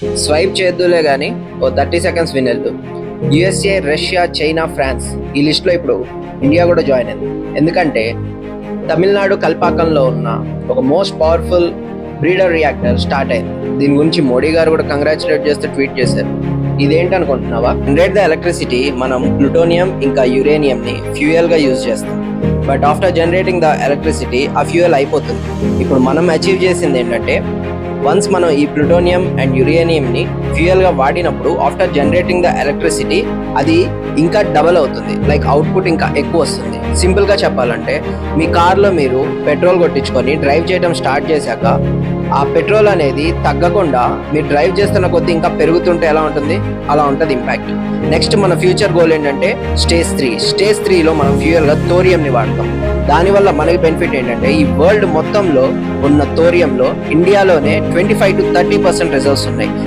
Swipe చేద్దులే కానీ ఓ 30 సెకండ్స్ వినెళ్దు. యుఎస్ఏ, రష్యా, చైనా, ఫ్రాన్స్ ఈ లిస్ట్లో ఇప్పుడు ఇండియా కూడా జాయిన్ అయింది. ఎందుకంటే తమిళనాడు కల్పాకంలో ఉన్న ఒక most powerful breeder reactor start అయింది. దీని గురించి మోడీ గారు కూడా కంగ్రాచులేట్ చేస్తూ ట్వీట్ చేశారు. ఇదేంటనుకుంటున్నావా? జనరేట్ ద ఎలక్ట్రిసిటీ మనం ప్లూటోనియం ఇంకా యురేనియం ని ఫ్యూయల్ గా యూజ్ చేస్తాం. But after generating the electricity ఆ ఫ్యూయల్ అయిపోతుంది. ఇప్పుడు మనం అచీవ్ చేసింది ఏంటంటే, వన్స్ మనం ఈ ప్లూటోనియం అండ్ యురేనియం ని ఫ్యూయల్ గా వాడినప్పుడు ఆఫ్టర్ జనరేటింగ్ ద ఎలక్ట్రిసిటీ అది ఇంకా డబల్ అవుతుంది. లైక్ అవుట్పుట్ ఇంకా ఎక్కువ వస్తుంది. సింపుల్ గా చెప్పాలంటే, మీ కార్లో మీరు పెట్రోల్ కొట్టించుకొని డ్రైవ్ చేయడం స్టార్ట్ చేశాక ఆ పెట్రోల్ అనేది తగ్గకుండా మీరు డ్రైవ్ చేస్తున్న కొద్దీ ఇంకా పెరుగుతుంటే ఎలా ఉంటుంది, అలా ఉంటుంది ఇంపాక్ట్. నెక్స్ట్ మన ఫ్యూచర్ గోల్ ఏంటంటే స్టేజ్ 3లో మనం ఫ్యూయల్ గా థోరియంని వాడతాం. దానివల్ల మనకి బెనిఫిట్ ఏంటంటే, ఈ వరల్డ్ మొత్తంలో ఉన్న థోరియంలో ఇండియాలోనే 25 to 30% రిజర్వ్స్ ఉన్నాయి.